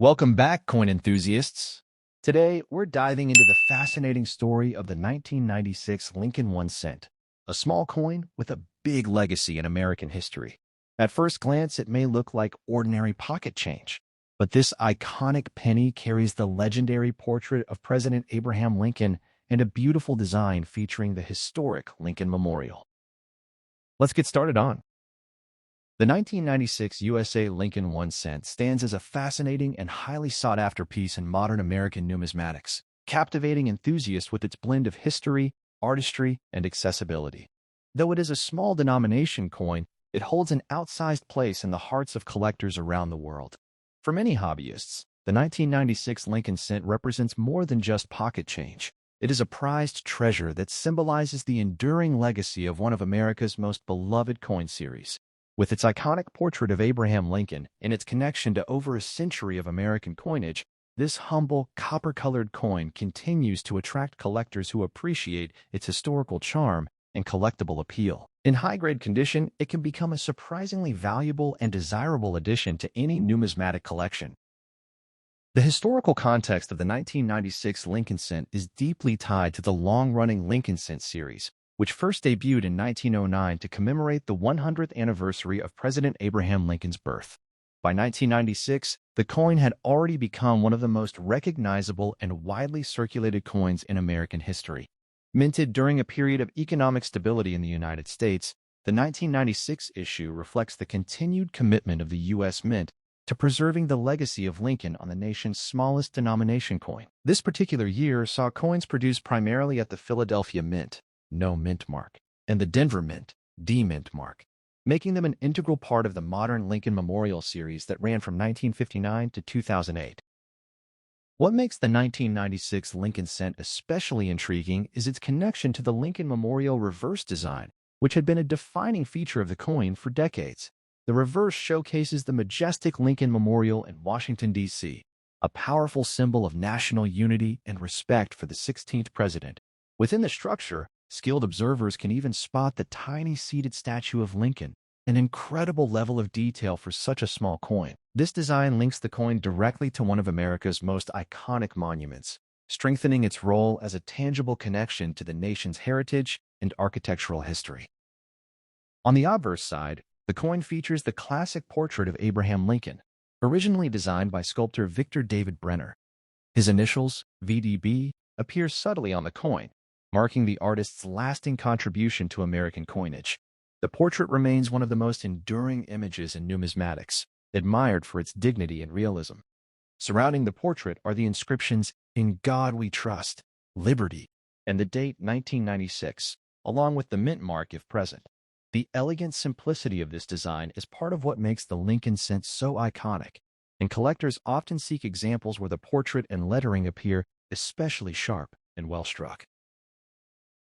Welcome back, coin enthusiasts. Today, we're diving into the fascinating story of the 1996 Lincoln 1 cent, a small coin with a big legacy in American history. At first glance, it may look like ordinary pocket change, but this iconic penny carries the legendary portrait of President Abraham Lincoln and a beautiful design featuring the historic Lincoln Memorial. Let's get started on. The 1996 USA Lincoln 1 cent stands as a fascinating and highly sought-after piece in modern American numismatics, captivating enthusiasts with its blend of history, artistry, and accessibility. Though it is a small denomination coin, it holds an outsized place in the hearts of collectors around the world. For many hobbyists, the 1996 Lincoln cent represents more than just pocket change. It is a prized treasure that symbolizes the enduring legacy of one of America's most beloved coin series. With its iconic portrait of Abraham Lincoln and its connection to over a century of American coinage, this humble, copper-colored coin continues to attract collectors who appreciate its historical charm and collectible appeal. In high-grade condition, it can become a surprisingly valuable and desirable addition to any numismatic collection. The historical context of the 1996 Lincoln cent is deeply tied to the long-running Lincoln cent series, which first debuted in 1909 to commemorate the 100th anniversary of President Abraham Lincoln's birth. By 1996, the coin had already become one of the most recognizable and widely circulated coins in American history. Minted during a period of economic stability in the United States, the 1996 issue reflects the continued commitment of the U.S. Mint to preserving the legacy of Lincoln on the nation's smallest denomination coin. This particular year saw coins produced primarily at the Philadelphia Mint, no mint mark, and the Denver Mint, D mint mark, making them an integral part of the modern Lincoln Memorial series that ran from 1959 to 2008. What makes the 1996 Lincoln cent especially intriguing is its connection to the Lincoln Memorial reverse design, which had been a defining feature of the coin for decades. The reverse showcases the majestic Lincoln Memorial in Washington, D.C., a powerful symbol of national unity and respect for the 16th president. Within the structure, skilled observers can even spot the tiny seated statue of Lincoln, an incredible level of detail for such a small coin. This design links the coin directly to one of America's most iconic monuments, strengthening its role as a tangible connection to the nation's heritage and architectural history. On the obverse side, the coin features the classic portrait of Abraham Lincoln, originally designed by sculptor Victor David Brenner. His initials, VDB, appear subtly on the coin, marking the artist's lasting contribution to American coinage. The portrait remains one of the most enduring images in numismatics, admired for its dignity and realism. Surrounding the portrait are the inscriptions, "In God We Trust," "Liberty," and the date 1996, along with the mint mark if present. The elegant simplicity of this design is part of what makes the Lincoln cent so iconic, and collectors often seek examples where the portrait and lettering appear especially sharp and well-struck.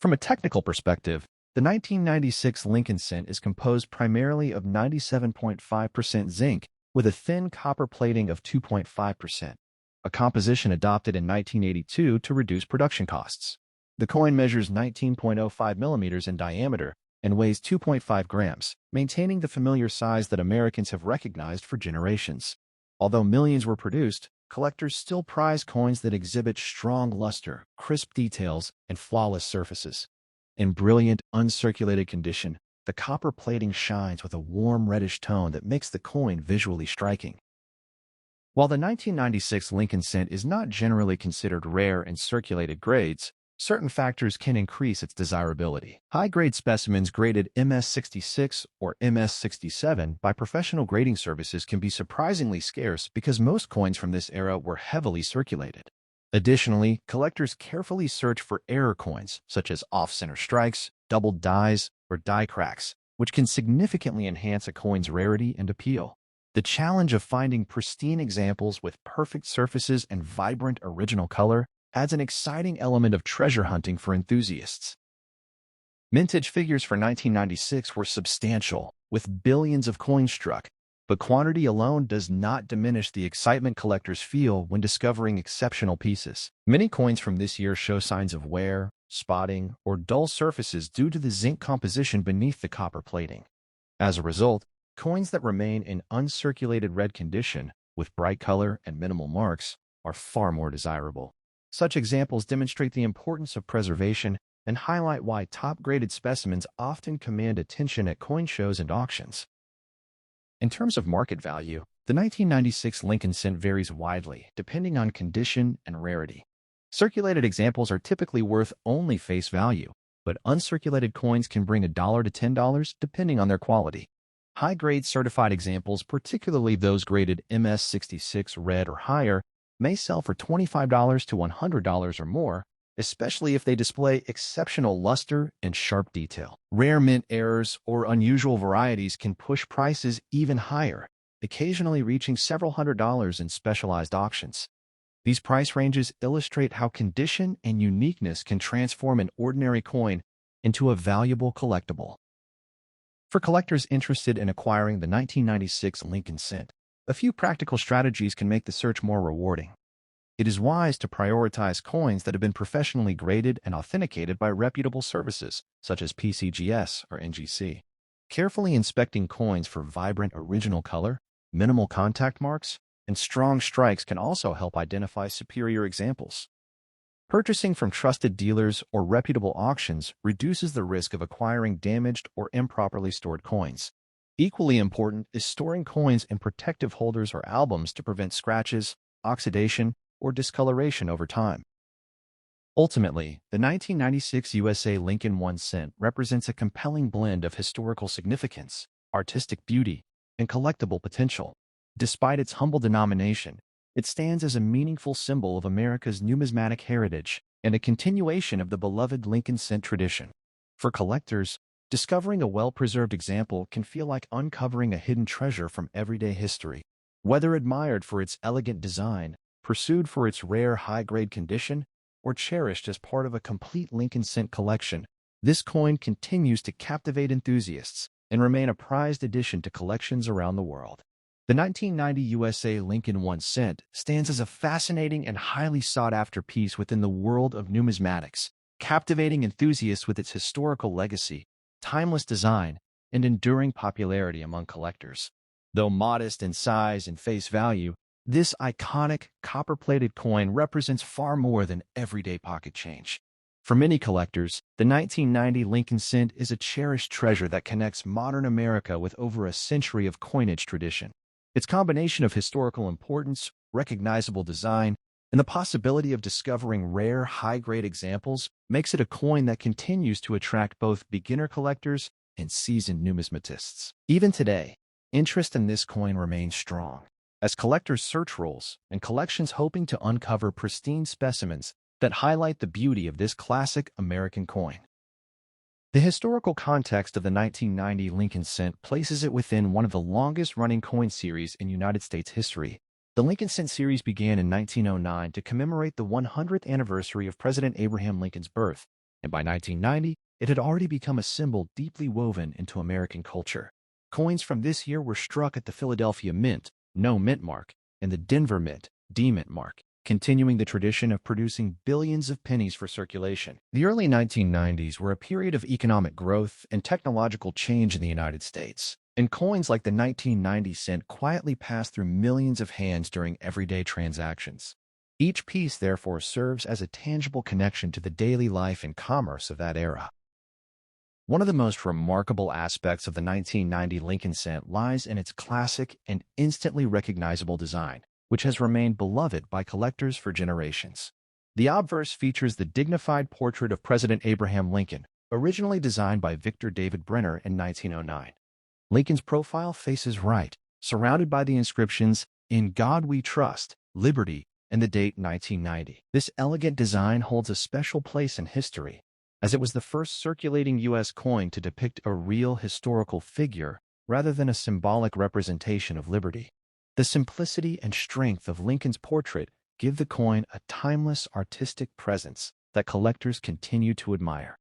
From a technical perspective, the 1996 Lincoln cent is composed primarily of 97.5% zinc with a thin copper plating of 2.5%, a composition adopted in 1982 to reduce production costs. The coin measures 19.05 millimeters in diameter and weighs 2.5 grams, maintaining the familiar size that Americans have recognized for generations. Although millions were produced, collectors still prize coins that exhibit strong luster, crisp details, and flawless surfaces. In brilliant, uncirculated condition, the copper plating shines with a warm reddish tone that makes the coin visually striking. While the 1996 Lincoln cent is not generally considered rare in circulated grades, certain factors can increase its desirability. High-grade specimens graded MS66 or MS67 by professional grading services can be surprisingly scarce because most coins from this era were heavily circulated. Additionally, collectors carefully search for error coins, such as off-center strikes, doubled dies, or die cracks, which can significantly enhance a coin's rarity and appeal. The challenge of finding pristine examples with perfect surfaces and vibrant original color adds an exciting element of treasure hunting for enthusiasts. Mintage figures for 1996 were substantial, with billions of coins struck, but quantity alone does not diminish the excitement collectors feel when discovering exceptional pieces. Many coins from this year show signs of wear, spotting, or dull surfaces due to the zinc composition beneath the copper plating. As a result, coins that remain in uncirculated red condition with bright color and minimal marks, are far more desirable. Such examples demonstrate the importance of preservation and highlight why top-graded specimens often command attention at coin shows and auctions. In terms of market value, the 1996 Lincoln cent varies widely depending on condition and rarity. Circulated examples are typically worth only face value, but uncirculated coins can bring $1 to $10 depending on their quality. High-grade certified examples, particularly those graded MS66 red or higher, may sell for $25 to $100 or more, especially if they display exceptional luster and sharp detail. Rare mint errors or unusual varieties can push prices even higher, occasionally reaching several $100s in specialized auctions. These price ranges illustrate how condition and uniqueness can transform an ordinary coin into a valuable collectible. For collectors interested in acquiring the 1996 Lincoln cent, a few practical strategies can make the search more rewarding. It is wise to prioritize coins that have been professionally graded and authenticated by reputable services, such as PCGS or NGC. Carefully inspecting coins for vibrant original color, minimal contact marks, and strong strikes can also help identify superior examples. Purchasing from trusted dealers or reputable auctions reduces the risk of acquiring damaged or improperly stored coins. Equally important is storing coins in protective holders or albums to prevent scratches, oxidation, or discoloration over time. Ultimately, the 1996 USA Lincoln 1 cent represents a compelling blend of historical significance, artistic beauty, and collectible potential. Despite its humble denomination, it stands as a meaningful symbol of America's numismatic heritage and a continuation of the beloved Lincoln cent tradition. For collectors, discovering a well-preserved example can feel like uncovering a hidden treasure from everyday history. Whether admired for its elegant design, pursued for its rare high-grade condition, or cherished as part of a complete Lincoln cent collection, this coin continues to captivate enthusiasts and remain a prized addition to collections around the world. The 1990 USA Lincoln 1 cent stands as a fascinating and highly sought-after piece within the world of numismatics, captivating enthusiasts with its historical legacy, timeless design, and enduring popularity among collectors. Though modest in size and face value, this iconic, copper-plated coin represents far more than everyday pocket change. For many collectors, the 1990 Lincoln cent is a cherished treasure that connects modern America with over a century of coinage tradition. Its combination of historical importance, recognizable design, and the possibility of discovering rare, high-grade examples makes it a coin that continues to attract both beginner collectors and seasoned numismatists. Even today, interest in this coin remains strong, as collectors search rolls and collections hoping to uncover pristine specimens that highlight the beauty of this classic American coin. The historical context of the 1990 Lincoln cent places it within one of the longest-running coin series in United States history. The Lincoln cent series began in 1909 to commemorate the 100th anniversary of President Abraham Lincoln's birth, and by 1990, it had already become a symbol deeply woven into American culture. Coins from this year were struck at the Philadelphia Mint, no mint mark, and the Denver Mint, D mint mark, continuing the tradition of producing billions of pennies for circulation. The early 1990s were a period of economic growth and technological change in the United States, and coins like the 1990 cent quietly passed through millions of hands during everyday transactions. Each piece, therefore, serves as a tangible connection to the daily life and commerce of that era. One of the most remarkable aspects of the 1990 Lincoln cent lies in its classic and instantly recognizable design, which has remained beloved by collectors for generations. The obverse features the dignified portrait of President Abraham Lincoln, originally designed by Victor David Brenner in 1909. Lincoln's profile faces right, surrounded by the inscriptions, "In God We Trust," "Liberty," and the date 1990. This elegant design holds a special place in history, as it was the first circulating U.S. coin to depict a real historical figure rather than a symbolic representation of liberty. The simplicity and strength of Lincoln's portrait give the coin a timeless artistic presence that collectors continue to admire.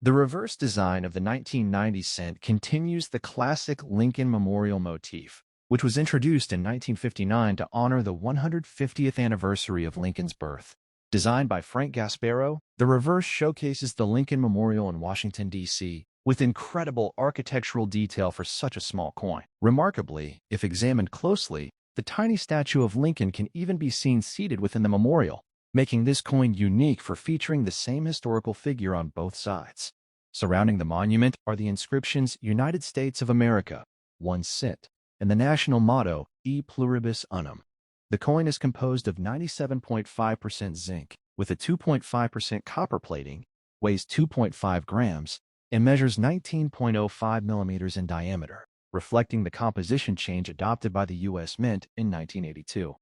The reverse design of the 1990 cent continues the classic Lincoln Memorial motif, which was introduced in 1959 to honor the 150th anniversary of Lincoln's birth. Designed by Frank Gasparo, the reverse showcases the Lincoln Memorial in Washington, D.C., with incredible architectural detail for such a small coin. Remarkably, if examined closely, The tiny statue of Lincoln can even be seen seated within the memorial, making this coin unique for featuring the same historical figure on both sides. Surrounding the monument are the inscriptions United States of America, 1 cent, and the national motto, E pluribus unum. The coin is composed of 97.5% zinc, with a 2.5% copper plating, weighs 2.5 grams, and measures 19.05 millimeters in diameter, reflecting the composition change adopted by the U.S. Mint in 1982.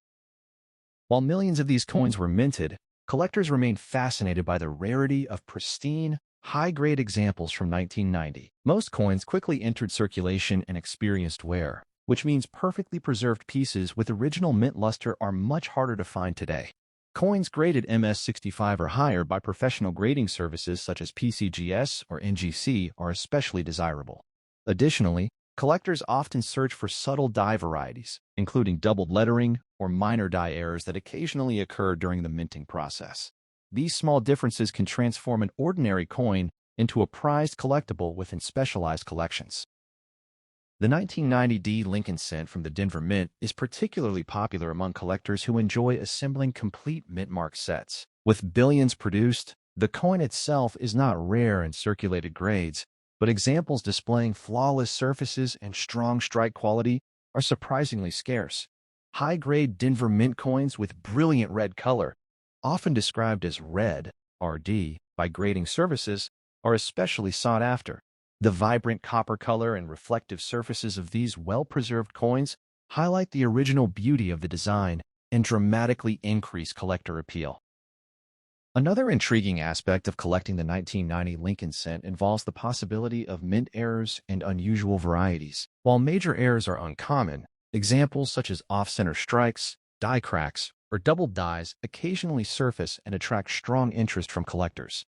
While millions of these coins were minted, collectors remain fascinated by the rarity of pristine, high-grade examples from 1990. Most coins quickly entered circulation and experienced wear, which means perfectly preserved pieces with original mint luster are much harder to find today. Coins graded MS65 or higher by professional grading services such as PCGS or NGC are especially desirable. Additionally, collectors often search for subtle die varieties, including doubled lettering or minor die errors that occasionally occur during the minting process. These small differences can transform an ordinary coin into a prized collectible within specialized collections. The 1990 D Lincoln Cent from the Denver Mint is particularly popular among collectors who enjoy assembling complete mint mark sets. With billions produced, the coin itself is not rare in circulated grades, but examples displaying flawless surfaces and strong strike quality are surprisingly scarce. High-grade Denver Mint coins with brilliant red color, often described as red, RD, by grading services, are especially sought after. The vibrant copper color and reflective surfaces of these well-preserved coins highlight the original beauty of the design and dramatically increase collector appeal. Another intriguing aspect of collecting the 1990 Lincoln Cent involves the possibility of mint errors and unusual varieties. While major errors are uncommon, examples such as off-center strikes, die cracks, or doubled dies occasionally surface and attract strong interest from collectors.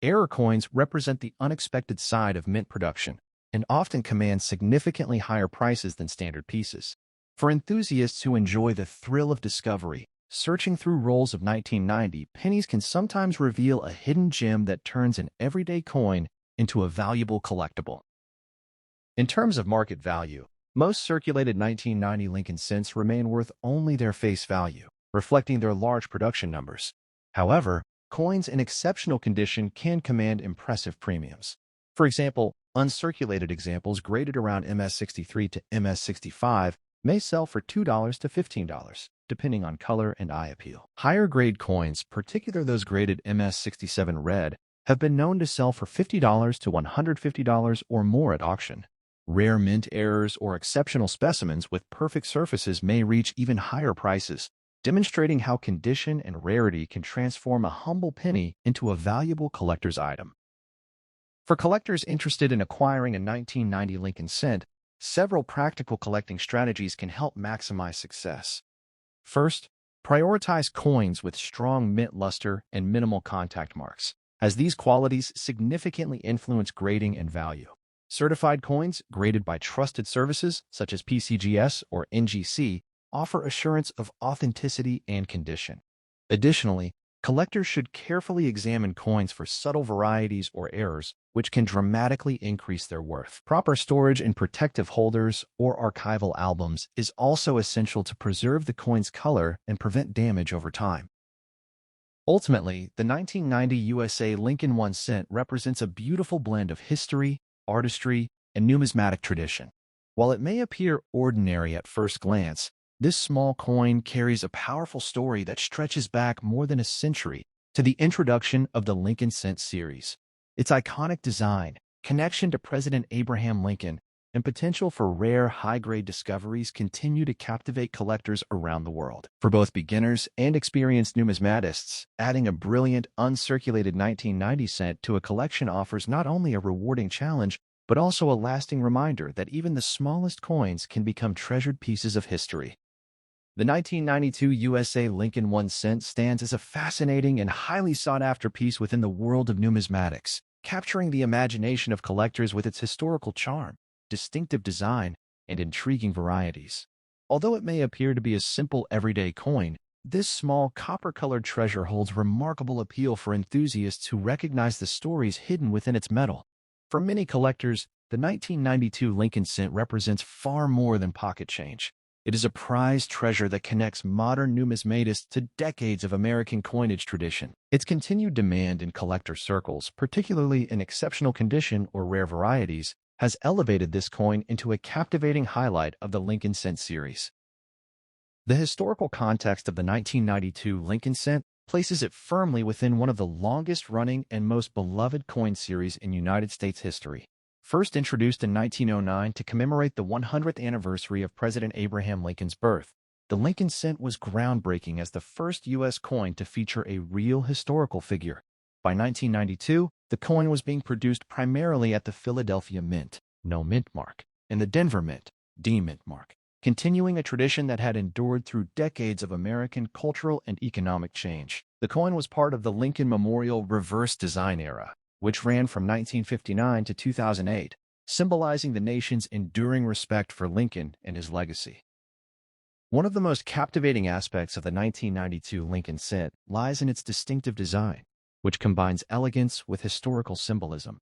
Error coins represent the unexpected side of mint production and often command significantly higher prices than standard pieces. For enthusiasts who enjoy the thrill of discovery, searching through rolls of 1990 pennies can sometimes reveal a hidden gem that turns an everyday coin into a valuable collectible. In terms of market value, most circulated 1990 Lincoln Cents remain worth only their face value, reflecting their large production numbers. However, coins in exceptional condition can command impressive premiums. For example, uncirculated examples graded around MS63 to MS65 may sell for $2 to $15, depending on color and eye appeal. Higher-grade coins, particularly those graded MS67 red, have been known to sell for $50 to $150 or more at auction. Rare mint errors or exceptional specimens with perfect surfaces may reach even higher prices, demonstrating how condition and rarity can transform a humble penny into a valuable collector's item. For collectors interested in acquiring a 1990 Lincoln Cent, several practical collecting strategies can help maximize success. First, prioritize coins with strong mint luster and minimal contact marks, as these qualities significantly influence grading and value. Certified coins, graded by trusted services such as PCGS or NGC, offer assurance of authenticity and condition. Additionally, collectors should carefully examine coins for subtle varieties or errors, which can dramatically increase their worth. Proper storage in protective holders or archival albums is also essential to preserve the coin's color and prevent damage over time. Ultimately, the 1990 USA Lincoln 1 cent represents a beautiful blend of history, artistry, and numismatic tradition. While it may appear ordinary at first glance, this small coin carries a powerful story that stretches back more than a century to the introduction of the Lincoln Cent series. Its iconic design, connection to President Abraham Lincoln, and potential for rare, high-grade discoveries continue to captivate collectors around the world. For both beginners and experienced numismatists, adding a brilliant, uncirculated 1990 cent to a collection offers not only a rewarding challenge, but also a lasting reminder that even the smallest coins can become treasured pieces of history. The 1992 USA Lincoln 1 cent stands as a fascinating and highly sought-after piece within the world of numismatics, capturing the imagination of collectors with its historical charm, distinctive design, and intriguing varieties. Although it may appear to be a simple everyday coin, this small copper-colored treasure holds remarkable appeal for enthusiasts who recognize the stories hidden within its metal. For many collectors, the 1992 Lincoln Cent represents far more than pocket change. It is a prized treasure that connects modern numismatists to decades of American coinage tradition. Its continued demand in collector circles, particularly in exceptional condition or rare varieties, has elevated this coin into a captivating highlight of the Lincoln Cent series. The historical context of the 1992 Lincoln Cent places it firmly within one of the longest-running and most beloved coin series in United States history. First introduced in 1909 to commemorate the 100th anniversary of President Abraham Lincoln's birth, the Lincoln Cent was groundbreaking as the first U.S. coin to feature a real historical figure. By 1992, the coin was being produced primarily at the Philadelphia Mint, no mint mark, and the Denver Mint, D mint mark, continuing a tradition that had endured through decades of American cultural and economic change. The coin was part of the Lincoln Memorial reverse design era, which ran from 1959 to 2008, symbolizing the nation's enduring respect for Lincoln and his legacy. One of the most captivating aspects of the 1992 Lincoln Cent lies in its distinctive design, which combines elegance with historical symbolism.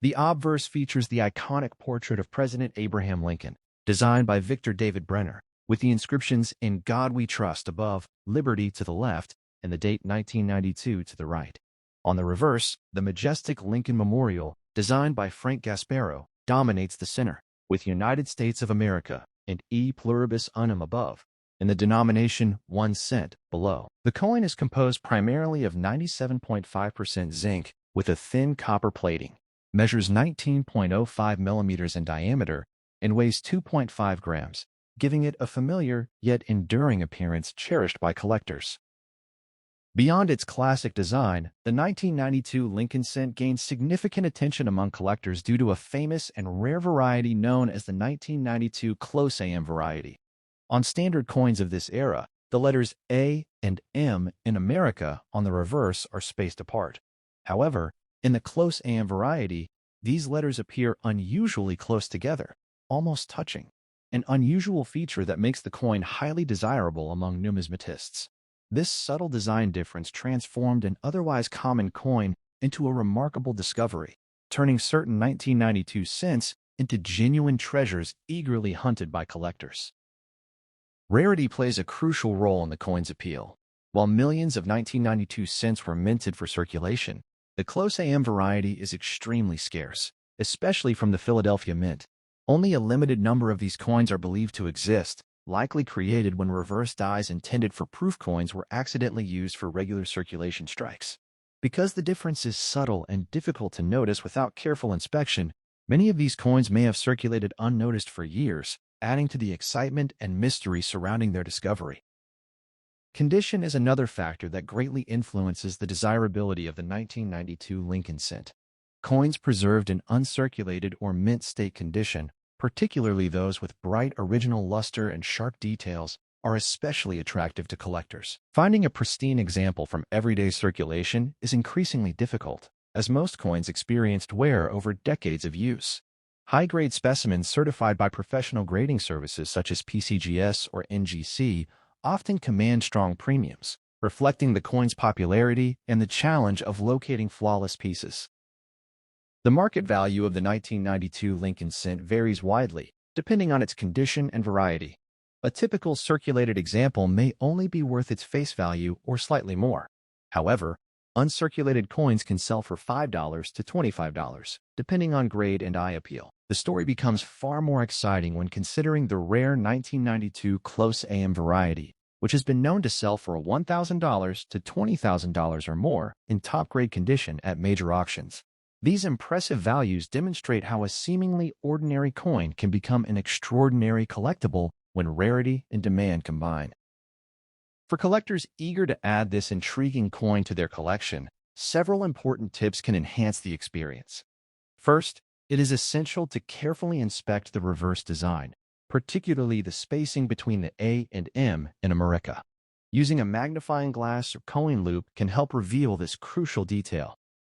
The obverse features the iconic portrait of President Abraham Lincoln, designed by Victor David Brenner, with the inscriptions "In God We Trust" above, "Liberty" to the left, and the date 1992 to the right. On the reverse, the majestic Lincoln Memorial, designed by Frank Gasparo, dominates the center, with United States of America and E pluribus unum above, and the denomination 1 cent below. The coin is composed primarily of 97.5% zinc with a thin copper plating, measures 19.05 millimeters in diameter, and weighs 2.5 grams, giving it a familiar yet enduring appearance cherished by collectors. Beyond its classic design, the 1992 Lincoln Cent gained significant attention among collectors due to a famous and rare variety known as the 1992 Close AM variety. On standard coins of this era, the letters A and M in America on the reverse are spaced apart. However, in the Close AM variety, these letters appear unusually close together, almost touching, an unusual feature that makes the coin highly desirable among numismatists. This subtle design difference transformed an otherwise common coin into a remarkable discovery, turning certain 1992 cents into genuine treasures eagerly hunted by collectors. Rarity plays a crucial role in the coin's appeal. While millions of 1992 cents were minted for circulation, the Close AM variety is extremely scarce, especially from the Philadelphia Mint. Only a limited number of these coins are believed to exist, likely created when reverse dies intended for proof coins were accidentally used for regular circulation strikes. Because the difference is subtle and difficult to notice without careful inspection, many of these coins may have circulated unnoticed for years, adding to the excitement and mystery surrounding their discovery. Condition is another factor that greatly influences the desirability of the 1992 Lincoln Cent. Coins preserved in uncirculated or mint state condition, particularly those with bright original luster and sharp details, are especially attractive to collectors. Finding a pristine example from everyday circulation is increasingly difficult, as most coins experienced wear over decades of use. High-grade specimens certified by professional grading services such as PCGS or NGC often command strong premiums, reflecting the coin's popularity and the challenge of locating flawless pieces. The market value of the 1992 Lincoln Cent varies widely, depending on its condition and variety. A typical circulated example may only be worth its face value or slightly more. However, uncirculated coins can sell for $5 to $25, depending on grade and eye appeal. The story becomes far more exciting when considering the rare 1992 Close AM variety, which has been known to sell for $1,000 to $20,000 or more in top-grade condition at major auctions. These impressive values demonstrate how a seemingly ordinary coin can become an extraordinary collectible when rarity and demand combine. For collectors eager to add this intriguing coin to their collection, several important tips can enhance the experience. First, it is essential to carefully inspect the reverse design, particularly the spacing between the A and M in America. Using a magnifying glass or coin loupe can help reveal this crucial detail.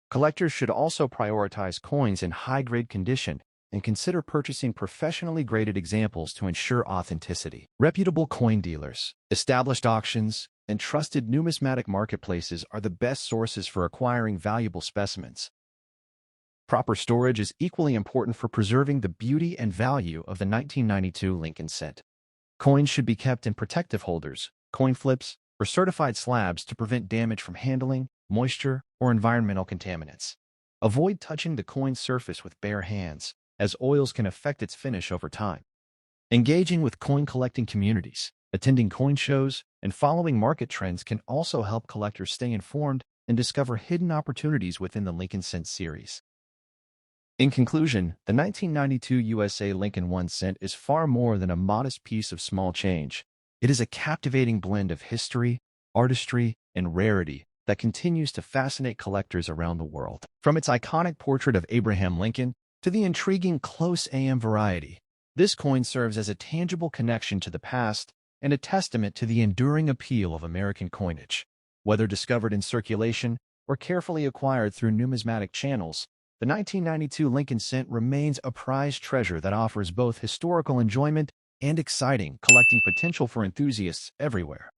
Collectors should also prioritize coins in high-grade condition and consider purchasing professionally graded examples to ensure authenticity. Reputable coin dealers, established auctions, and trusted numismatic marketplaces are the best sources for acquiring valuable specimens. Proper storage is equally important for preserving the beauty and value of the 1992 Lincoln Cent. Coins should be kept in protective holders, coin flips, or certified slabs to prevent damage from handling, moisture, or environmental contaminants. Avoid touching the coin surface with bare hands, as oils can affect its finish over time. Engaging with coin collecting communities, attending coin shows, and following market trends can also help collectors stay informed and discover hidden opportunities within the Lincoln Cent series. In conclusion, the 1992 USA Lincoln 1 cent is far more than a modest piece of small change. It is a captivating blend of history, artistry, and rarity that continues to fascinate collectors around the world. From its iconic portrait of Abraham Lincoln to the intriguing close AM variety, this coin serves as a tangible connection to the past and a testament to the enduring appeal of American coinage. Whether discovered in circulation or carefully acquired through numismatic channels, the 1992 Lincoln Cent remains a prized treasure that offers both historical enjoyment and exciting collecting potential for enthusiasts everywhere.